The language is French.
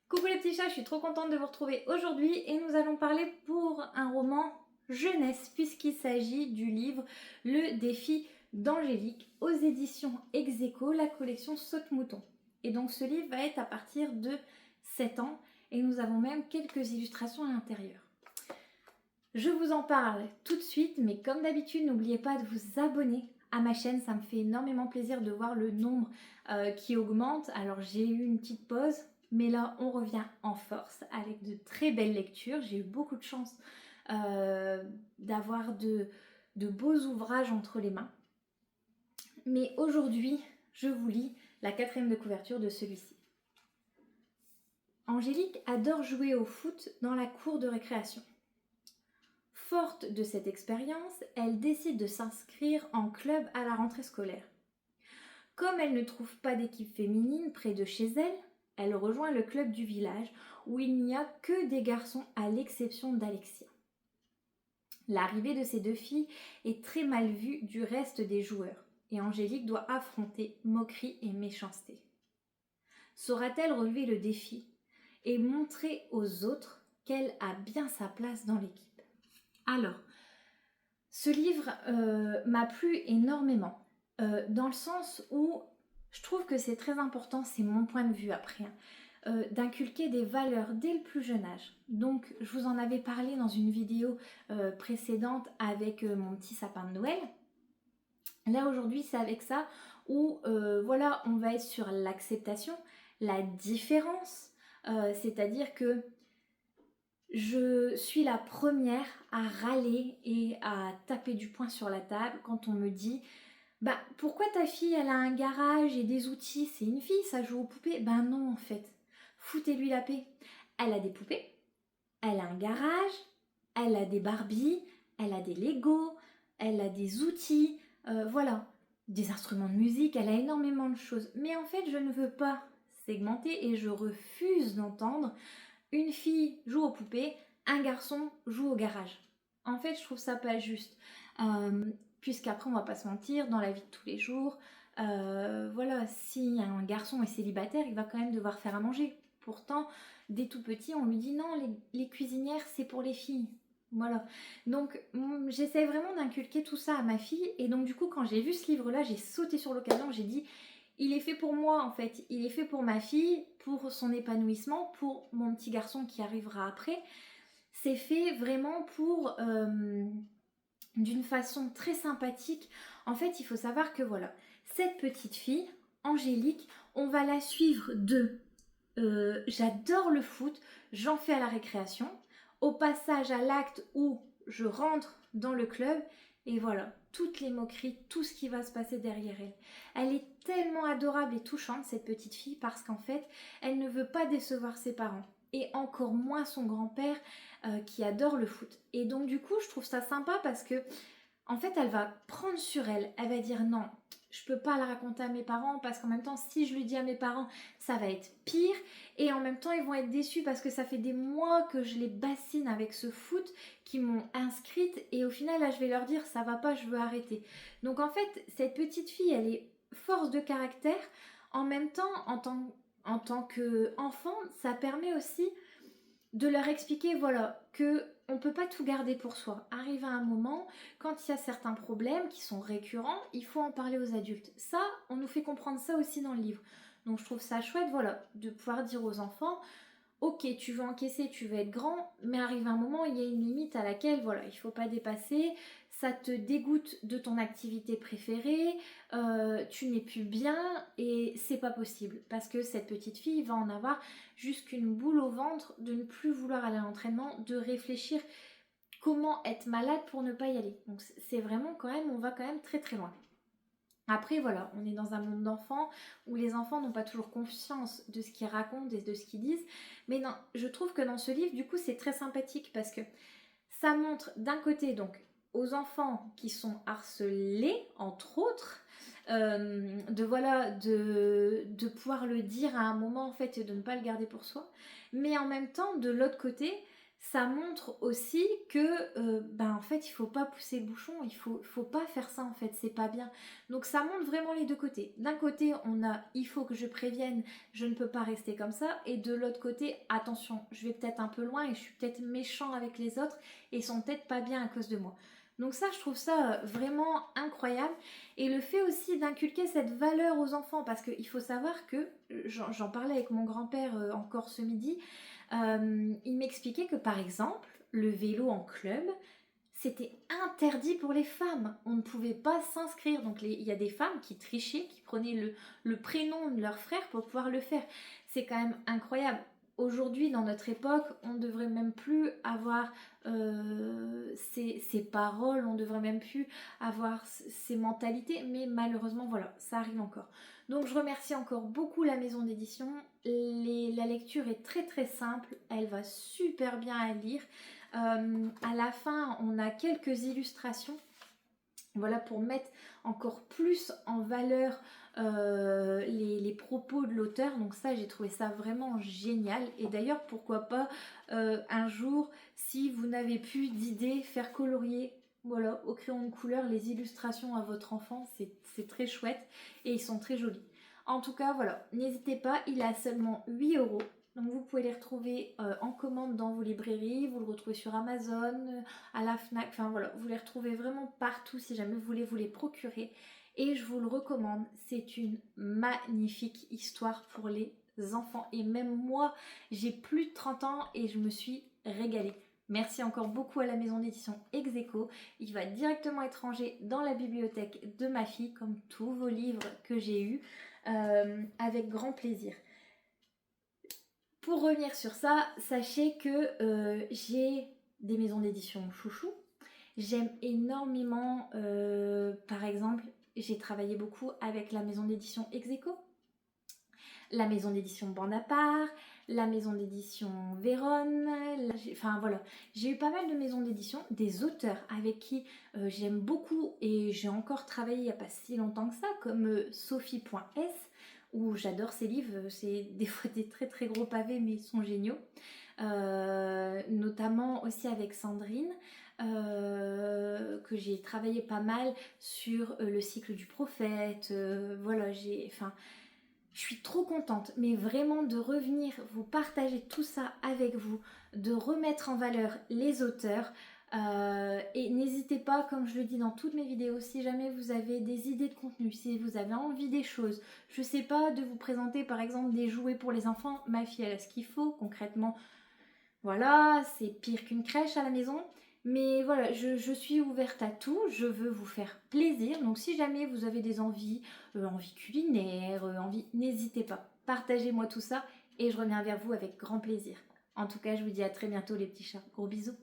Coucou les petits chats, je suis trop contente de vous retrouver aujourd'hui et nous allons parler pour un roman jeunesse puisqu'il s'agit du livre Le défi d'Angélique aux éditions Ex Aequo, la collection Saute-Mouton. Et donc ce livre va être à partir de 7 ans et nous avons même quelques illustrations à l'intérieur. Je vous en parle tout de suite, mais comme d'habitude, n'oubliez pas de vous abonner à ma chaîne, ça me fait énormément plaisir de voir le nombre qui augmente. Alors j'ai eu une petite pause, mais là on revient en force avec de très belles lectures. J'ai eu beaucoup de chance d'avoir de beaux ouvrages entre les mains. Mais aujourd'hui, je vous lis la 4e de couverture de celui-ci. Angélique adore jouer au foot dans la cour de récréation. Forte de cette expérience, elle décide de s'inscrire en club à la rentrée scolaire. Comme elle ne trouve pas d'équipe féminine près de chez elle, elle rejoint le club du village où il n'y a que des garçons à l'exception d'Alexia. L'arrivée de ces deux filles est très mal vue du reste des joueurs et Angélique doit affronter moquerie et méchanceté. Saura-t-elle relever le défi et montrer aux autres qu'elle a bien sa place dans l'équipe ? Alors, ce livre m'a plu énormément, dans le sens où je trouve que c'est très important, c'est mon point de vue après, d'inculquer des valeurs dès le plus jeune âge. Donc, je vous en avais parlé dans une vidéo précédente avec mon petit sapin de Noël. Là, aujourd'hui, c'est avec ça où, voilà, on va être sur l'acceptation, la différence, c'est-à-dire que je suis la première à râler et à taper du poing sur la table quand on me dit « Bah, pourquoi ta fille, elle a un garage et des outils? C'est une fille, ça joue aux poupées. » Ben non, en fait. Foutez-lui la paix. Elle a des poupées, elle a un garage, elle a des Barbies, elle a des Lego, elle a des outils, voilà. Des instruments de musique, elle a énormément de choses. Mais en fait, je ne veux pas segmenter et je refuse d'entendre une fille joue aux poupées, un garçon joue au garage. En fait, je trouve ça pas juste. Puisqu'après, on va pas se mentir, dans la vie de tous les jours, voilà, si un garçon est célibataire, il va quand même devoir faire à manger. Pourtant, dès tout petit, on lui dit non, les cuisinières, c'est pour les filles. Voilà. Donc, j'essaie vraiment d'inculquer tout ça à ma fille. Et donc, du coup, quand j'ai vu ce livre-là, j'ai sauté sur l'occasion, j'ai dit il est fait pour moi en fait, il est fait pour ma fille, pour son épanouissement, pour mon petit garçon qui arrivera après. C'est fait vraiment pour, d'une façon très sympathique. En fait, il faut savoir que voilà, cette petite fille, Angélique, on va la suivre de j'adore le foot, j'en fais à la récréation, au passage à l'acte où je rentre dans le club et voilà, toutes les moqueries, tout ce qui va se passer derrière elle. Elle est tellement adorable et touchante cette petite fille parce qu'en fait, elle ne veut pas décevoir ses parents et encore moins son grand-père qui adore le foot. Et donc du coup, je trouve ça sympa parce que en fait, elle va prendre sur elle, elle va dire non, je peux pas la raconter à mes parents parce qu'en même temps, si je le dis à mes parents, ça va être pire. Et en même temps, ils vont être déçus parce que ça fait des mois que je les bassine avec ce foot, qui m'ont inscrite. Et au final, là, je vais leur dire, ça va pas, je veux arrêter. Donc en fait, cette petite fille, elle est force de caractère. En même temps, en tant qu'enfant, ça permet aussi de leur expliquer, voilà, que on peut pas tout garder pour soi. Arrive à un moment, quand il y a certains problèmes qui sont récurrents, il faut en parler aux adultes. Ça, on nous fait comprendre ça aussi dans le livre. Donc je trouve ça chouette, voilà, de pouvoir dire aux enfants, ok, tu veux encaisser, tu veux être grand, mais arrive un moment, il y a une limite à laquelle, voilà, il faut pas dépasser. Ça te dégoûte de ton activité préférée, tu n'es plus bien et c'est pas possible parce que cette petite fille va en avoir jusqu'une boule au ventre de ne plus vouloir aller à l'entraînement, de réfléchir comment être malade pour ne pas y aller. Donc c'est vraiment quand même, on va quand même très très loin. Après voilà, on est dans un monde d'enfants où les enfants n'ont pas toujours conscience de ce qu'ils racontent et de ce qu'ils disent. Mais non, je trouve que dans ce livre, du coup, c'est très sympathique parce que ça montre d'un côté donc aux enfants qui sont harcelés, entre autres, de pouvoir le dire à un moment en fait et de ne pas le garder pour soi. Mais en même temps, de l'autre côté, Ça montre aussi que, en fait, il faut pas pousser le bouchon, il faut pas faire ça en fait, c'est pas bien. Donc ça montre vraiment les deux côtés. D'un côté, on a il faut que je prévienne, je ne peux pas rester comme ça, et de l'autre côté, attention, je vais peut-être un peu loin et je suis peut-être méchant avec les autres et ils sont peut-être pas bien à cause de moi. Donc ça, je trouve ça vraiment incroyable. Et le fait aussi d'inculquer cette valeur aux enfants, parce qu'il faut savoir que, j'en parlais avec mon grand-père encore ce midi, il m'expliquait que par exemple, le vélo en club, c'était interdit pour les femmes. On ne pouvait pas s'inscrire. Donc il y a des femmes qui trichaient, qui prenaient le prénom de leur frère pour pouvoir le faire. C'est quand même incroyable. Aujourd'hui, dans notre époque, on ne devrait même plus avoir ces paroles, on ne devrait même plus avoir ces mentalités, mais malheureusement, voilà, ça arrive encore. Donc je remercie encore beaucoup la maison d'édition. La lecture est très très simple, elle va super bien à lire. À la fin, on a quelques illustrations, voilà, pour mettre encore plus en valeur les propos de l'auteur. Donc ça, j'ai trouvé ça vraiment génial. Et d'ailleurs, pourquoi pas un jour, si vous n'avez plus d'idées, faire colorier, voilà, au crayon de couleur les illustrations à votre enfant. C'est très chouette et ils sont très jolis. En tout cas, voilà, n'hésitez pas, il a seulement 8 €. Donc vous pouvez les retrouver en commande dans vos librairies, vous le retrouvez sur Amazon, à la FNAC, enfin voilà, vous les retrouvez vraiment partout si jamais vous voulez vous les procurer. Et je vous le recommande, c'est une magnifique histoire pour les enfants. Et même moi, j'ai plus de 30 ans et je me suis régalée. Merci encore beaucoup à la maison d'édition Execo. Il va directement être rangé dans la bibliothèque de ma fille, comme tous vos livres que j'ai eus, avec grand plaisir. Pour revenir sur ça, sachez que j'ai des maisons d'édition chouchou. J'aime énormément, par exemple, j'ai travaillé beaucoup avec la maison d'édition Execo, la maison d'édition Bande à part, la maison d'édition Vérone, enfin voilà, j'ai eu pas mal de maisons d'édition, des auteurs avec qui j'aime beaucoup et j'ai encore travaillé il n'y a pas si longtemps que ça, comme Sophie.s, où j'adore ses livres, c'est des fois des très très gros pavés mais ils sont géniaux. Notamment aussi avec Sandrine, que j'ai travaillé pas mal sur le cycle du prophète, voilà, je suis trop contente, mais vraiment de revenir vous partager tout ça avec vous, de remettre en valeur les auteurs. Et n'hésitez pas, comme je le dis dans toutes mes vidéos, si jamais vous avez des idées de contenu, si vous avez envie des choses, je sais pas, de vous présenter par exemple des jouets pour les enfants, ma fille elle a ce qu'il faut concrètement. Voilà, c'est pire qu'une crèche à la maison. Mais voilà, je suis ouverte à tout, je veux vous faire plaisir. Donc si jamais vous avez des envies, envies culinaires, n'hésitez pas. Partagez-moi tout ça et je reviens vers vous avec grand plaisir. En tout cas, je vous dis à très bientôt les petits chats. Gros bisous.